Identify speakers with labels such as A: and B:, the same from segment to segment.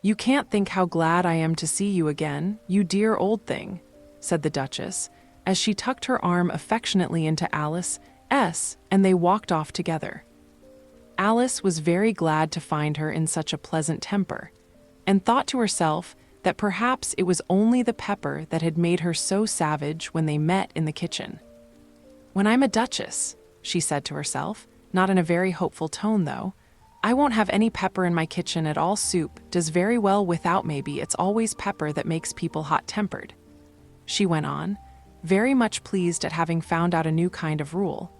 A: "You can't think how glad I am to see you again, you dear old thing," said the Duchess, as she tucked her arm affectionately into Alice's, and they walked off together. Alice was very glad to find her in such a pleasant temper, and thought to herself that perhaps it was only the pepper that had made her so savage when they met in the kitchen. "When I'm a duchess," she said to herself, not in a very hopeful tone though, "I won't have any pepper in my kitchen at all. Soup does very well without, maybe it's always pepper that makes people hot-tempered," she went on, very much pleased at having found out a new kind of rule.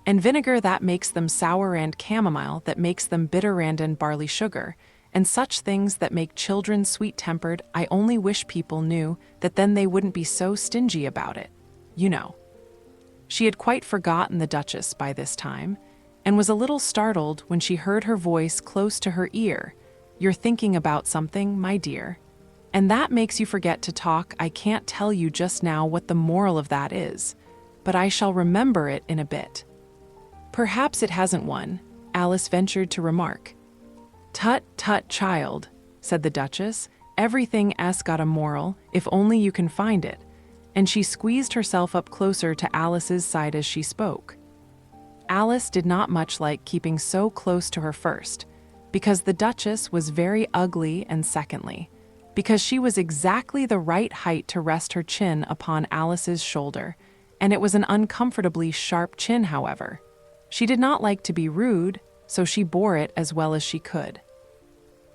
A: "And vinegar that makes them sour, and chamomile that makes them bitter, and barley sugar, and such things that make children sweet-tempered. I only wish people knew that, then they wouldn't be so stingy about it, you know." She had quite forgotten the Duchess by this time, and was a little startled when she heard her voice close to her ear. "You're thinking about something, my dear, and that makes you forget to talk. I can't tell you just now what the moral of that is, but I shall remember it in a bit." "Perhaps it hasn't one," Alice ventured to remark. "Tut, tut, child," said the Duchess. "Everything's got a moral, if only you can find it," and she squeezed herself up closer to Alice's side as she spoke. Alice did not much like keeping so close to her, first, because the Duchess was very ugly, and secondly, because she was exactly the right height to rest her chin upon Alice's shoulder, and it was an uncomfortably sharp chin, however. She did not like to be rude, so she bore it as well as she could.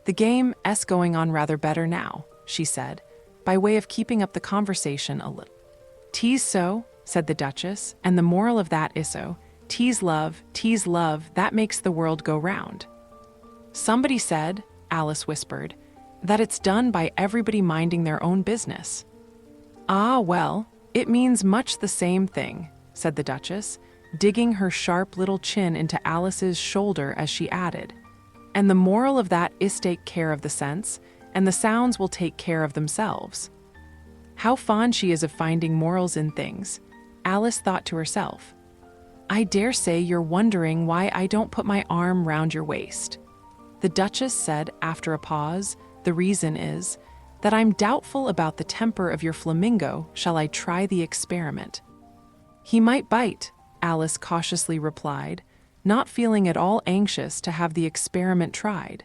A: "The game's going on rather better now," she said, by way of keeping up the conversation a little. "'Tis so," said the Duchess, "and the moral of that is so. 'Tis love, that makes the world go round." "Somebody said," Alice whispered, "that it's done by everybody minding their own business." "Ah, well, it means much the same thing," said the Duchess, digging her sharp little chin into Alice's shoulder as she added, "and the moral of that is take care of the sense, and the sounds will take care of themselves." How fond she is of finding morals in things, Alice thought to herself. "I dare say you're wondering why I don't put my arm round your waist," the Duchess said after a pause. "The reason is that I'm doubtful about the temper of your flamingo. Shall I try the experiment?" "He might bite," Alice cautiously replied, not feeling at all anxious to have the experiment tried.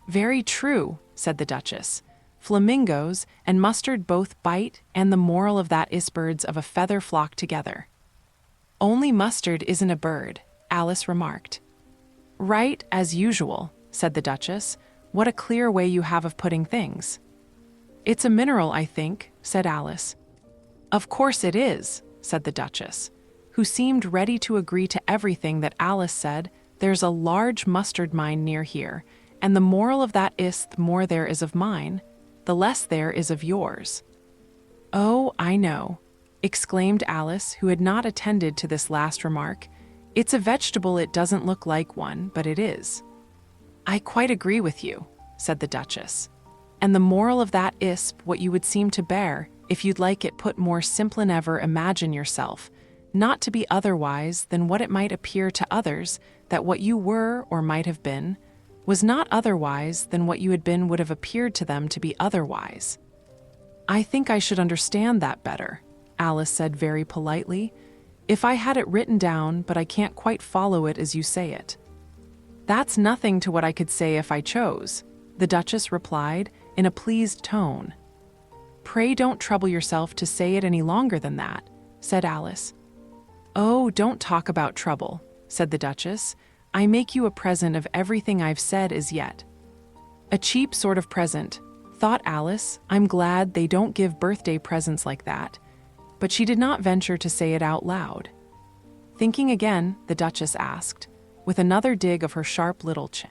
A: "Very true," said the Duchess. "Flamingos and mustard both bite, and the moral of that is birds of a feather flock together." "Only mustard isn't a bird," Alice remarked. "Right, as usual," said the Duchess. "What a clear way you have of putting things." "It's a mineral, I think," said Alice. "Of course it is," said the Duchess, who seemed ready to agree to everything that Alice said. "There's a large mustard mine near here, and the moral of that is, the more there is of mine, the less there is of yours." "Oh, I know," exclaimed Alice, who had not attended to this last remark. "It's a vegetable. It doesn't look like one, but it is." "I quite agree with you," said the Duchess. "And the moral of that is what you would seem to bear, if you'd like it put more simple, never imagine yourself not to be otherwise than what it might appear to others, that what you were or might have been was not otherwise than what you had been would have appeared to them to be otherwise." "I think I should understand that better," Alice said very politely, "if I had it written down, but I can't quite follow it as you say it." "That's nothing to what I could say if I chose," the Duchess replied in a pleased tone. "Pray don't trouble yourself to say it any longer than that," said Alice. "Oh, don't talk about trouble," said the Duchess. "I make you a present of everything I've said as yet." "A cheap sort of present," thought Alice. "I'm glad they don't give birthday presents like that," but she did not venture to say it out loud. Thinking again, the Duchess asked, with another dig of her sharp little chin.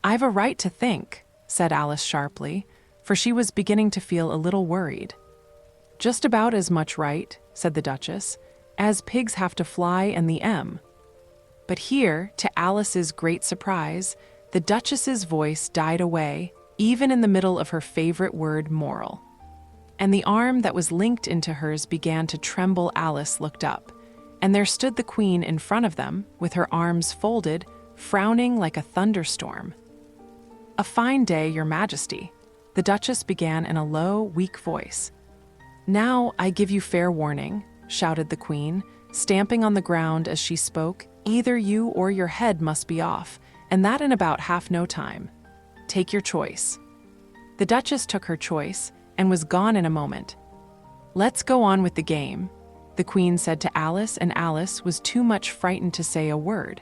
A: "I've a right to think," said Alice sharply, for she was beginning to feel a little worried. "Just about as much right," said the Duchess, "as pigs have to fly and the M." But here, to Alice's great surprise, the Duchess's voice died away, even in the middle of her favorite word, moral. And the arm that was linked into hers began to tremble. Alice looked up, and there stood the Queen in front of them, with her arms folded, frowning like a thunderstorm. "A fine day, Your Majesty," the Duchess began in a low, weak voice. "Now I give you fair warning," shouted the Queen, stamping on the ground as she spoke. "Either you or your head must be off, and that in about half no time. Take your choice." The Duchess took her choice and was gone in a moment. "Let's go on with the game," the Queen said to Alice, and Alice was too much frightened to say a word,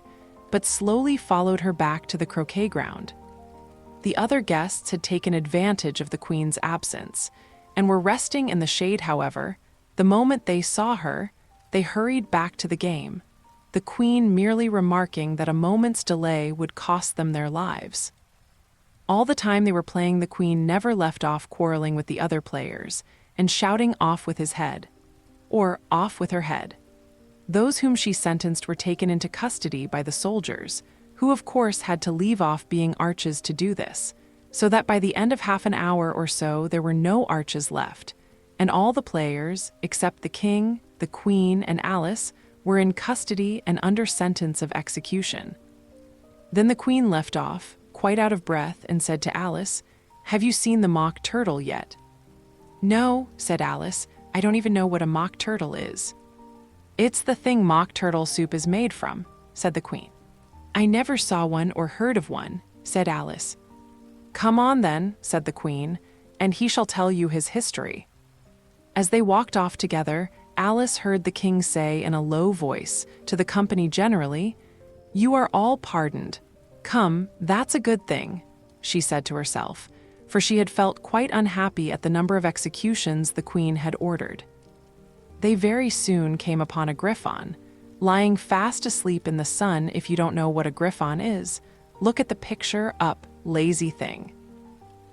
A: but slowly followed her back to the croquet ground. The other guests had taken advantage of the Queen's absence and were resting in the shade. However, the moment they saw her, they hurried back to the game, the Queen merely remarking that a moment's delay would cost them their lives. All the time they were playing, the Queen never left off quarreling with the other players and shouting "off with his head," or "off with her head." Those whom she sentenced were taken into custody by the soldiers, who of course had to leave off being arches to do this, so that by the end of half an hour or so there were no arches left, and all the players, except the King, the Queen, and Alice, were in custody and under sentence of execution. Then the Queen left off, quite out of breath, and said to Alice, "Have you seen the mock turtle yet?" "No," said Alice, "I don't even know what a mock turtle is." "It's the thing mock turtle soup is made from," said the Queen. "I never saw one or heard of one," said Alice. "Come on then," said the Queen, "and he shall tell you his history." As they walked off together, Alice heard the King say in a low voice to the company generally, "You are all pardoned. Come, that's a good thing," she said to herself, for she had felt quite unhappy at the number of executions the Queen had ordered. They very soon came upon a griffon, lying fast asleep in the sun. If you don't know what a griffon is, look at the picture up, lazy thing.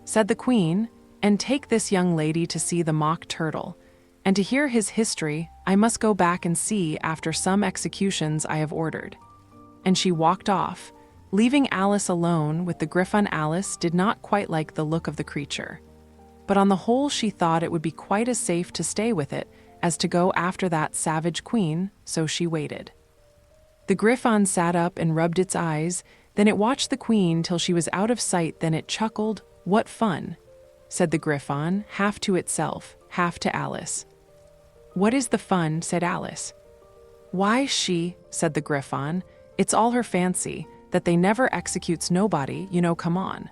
A: Said the Queen, "And take this young lady to see the mock turtle, and to hear his history I must go back and see after some executions I have ordered." And she walked off, leaving Alice alone with the griffon. Alice did not quite like the look of the creature, but on the whole she thought it would be quite as safe to stay with it as to go after that savage Queen, so she waited. The griffon sat up and rubbed its eyes, then it watched the Queen till she was out of sight, then it chuckled. "What fun," said the griffon, half to itself, half to Alice. "What is the fun?" said Alice. "Why, said the griffon, "it's all her fancy, that they never executes nobody, you know. Come on."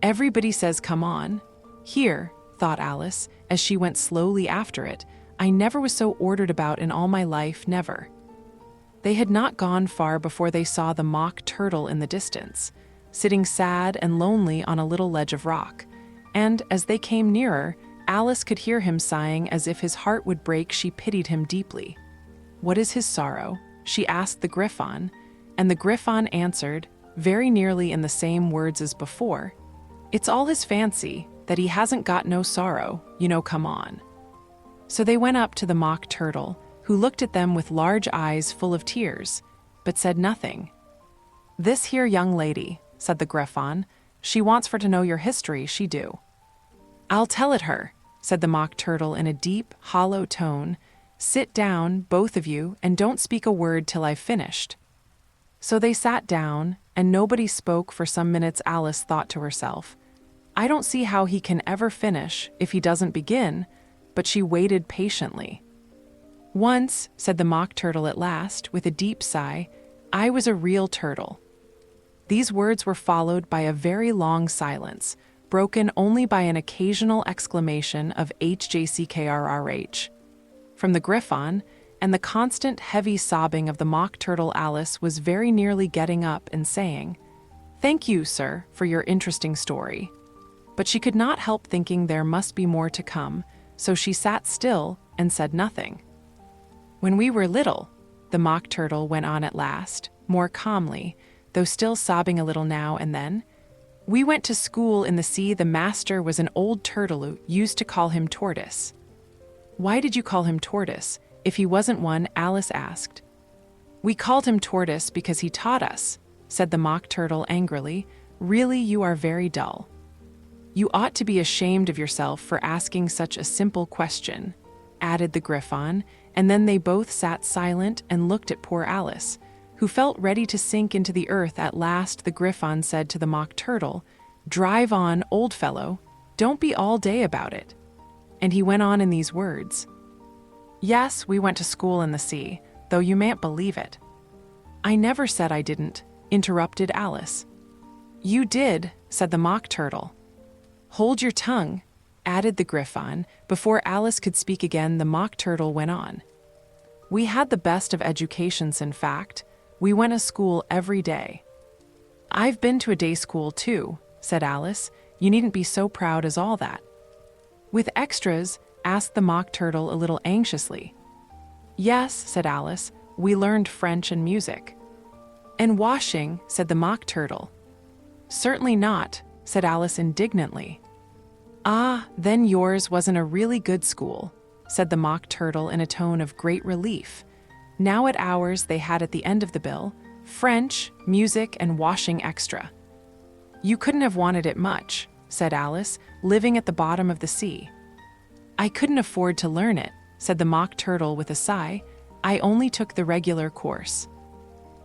A: "Everybody says come on. Here," thought Alice, as she went slowly after it, "I never was so ordered about in all my life, never." They had not gone far before they saw the mock turtle in the distance, sitting sad and lonely on a little ledge of rock, and as they came nearer, Alice could hear him sighing as if his heart would break. She pitied him deeply. "What is his sorrow?" she asked the griffon, and the griffon answered, very nearly in the same words as before, "It's all his fancy, that he hasn't got no sorrow, you know. Come on." So they went up to the mock turtle, who looked at them with large eyes full of tears, but said nothing. "This here young lady," said the griffon, "she wants for to know your history, she do." "I'll tell it her," said the mock turtle in a deep, hollow tone. "Sit down, both of you, and don't speak a word till I've finished." So they sat down, and nobody spoke for some minutes. Alice thought to herself, "I don't see how he can ever finish if he doesn't begin," but she waited patiently. "Once," said the mock turtle at last, with a deep sigh, "I was a real turtle." These words were followed by a very long silence, broken only by an occasional exclamation of "HJCKRRH" from the griffon, and the constant heavy sobbing of the mock turtle. Alice was very nearly getting up and saying, "Thank you, sir, for your interesting story." But she could not help thinking there must be more to come, so she sat still and said nothing. "When we were little," the mock turtle went on at last, more calmly, though still sobbing a little now and then, "we went to school in the sea. The master was an old turtle who used to call him Tortoise." "Why did you call him Tortoise, if he wasn't one?" Alice asked. "We called him Tortoise because he taught us," said the mock turtle angrily. "Really, you are very dull. You ought to be ashamed of yourself for asking such a simple question," added the griffon, and then they both sat silent and looked at poor Alice, who felt ready to sink into the earth. At last the griffon said to the mock turtle, "Drive on, old fellow. Don't be all day about it." And he went on in these words. "Yes, we went to school in the sea, though you mayn't believe it." "I never said I didn't," interrupted Alice. "You did," said the Mock Turtle. "Hold your tongue," added the Griffon. Before Alice could speak again, the Mock Turtle went on. "We had the best of educations, in fact. We went to school every day." "I've been to a day school too," said Alice. "You needn't be so proud as all that." "With extras?" asked the Mock Turtle a little anxiously. "Yes," said Alice. "We learned French and music." "And washing?" said the Mock Turtle. "Certainly not," said Alice indignantly. "Ah, then yours wasn't a really good school," said the Mock Turtle in a tone of great relief. Now at ours they had at the end of the bill, French, music, and washing extra. "You couldn't have wanted it much," said Alice, living at the bottom of the sea. "I couldn't afford to learn it," said the Mock Turtle with a sigh. "I only took the regular course."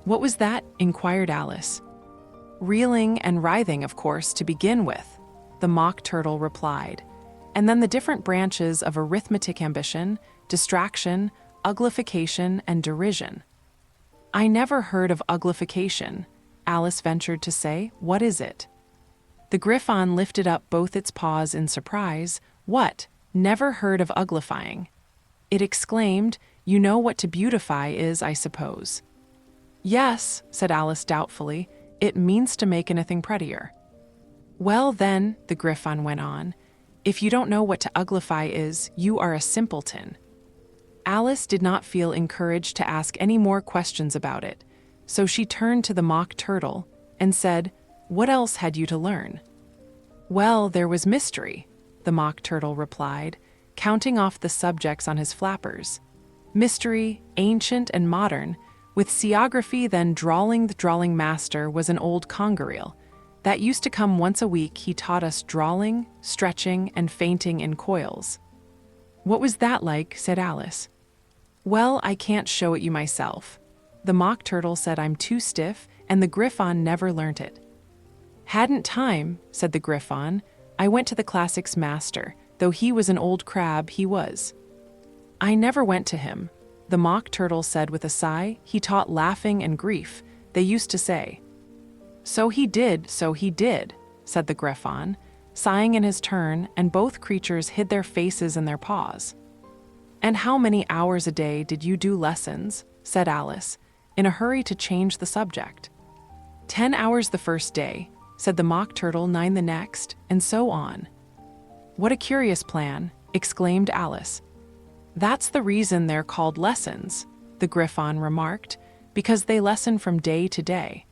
A: "What was that?" inquired Alice. "Reeling and writhing, of course, to begin with," the Mock Turtle replied, "and then the different branches of arithmetic, ambition, distraction, uglification, and derision." "I never heard of uglification," Alice ventured to say. "What is it?" The Griffon lifted up both its paws in surprise. "What? Never heard of uglifying?" it exclaimed. "You know what to beautify is, I suppose." "Yes," said Alice doubtfully. "It means to make anything prettier." "Well then," the Griffon went on, "if you don't know what to uglify is, you are a simpleton." Alice did not feel encouraged to ask any more questions about it, so she turned to the Mock Turtle and said, "What else had you to learn?" "Well, there was mystery," the Mock Turtle replied, counting off the subjects on his flappers. "Mystery, ancient and modern, with seaography, then drawling. The drawling master was an old congareel. That used to come once a week. He taught us drawling, stretching, and fainting in coils." "What was that like?" said Alice. "Well, I can't show it you myself. The Mock Turtle said I'm too stiff, and the Griffon never learnt it." "Hadn't time," said the Griffon. "I went to the classics master, though he was an old crab, he was." "I never went to him," the Mock Turtle said with a sigh. "He taught laughing and grief, they used to say." So he did," said the Griffon, sighing in his turn, and both creatures hid their faces in their paws. "And how many hours a day did you do lessons?" said Alice, in a hurry to change the subject. 10 hours the first day," said the Mock Turtle, 9 the next, and so on. "What a curious plan," exclaimed Alice. "That's the reason they're called lessons," the Griffon remarked, "because they lesson from day to day."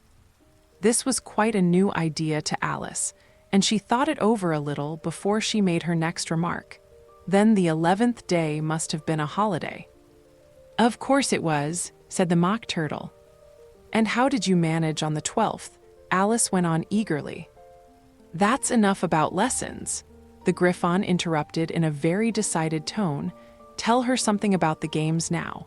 A: This was quite a new idea to Alice, and she thought it over a little before she made her next remark. "Then the 11th day must have been a holiday." "Of course it was," said the Mock Turtle. "And how did you manage on the 12th? Alice went on eagerly. "That's enough about lessons," the Griffon interrupted in a very decided tone. "Tell her something about the games now."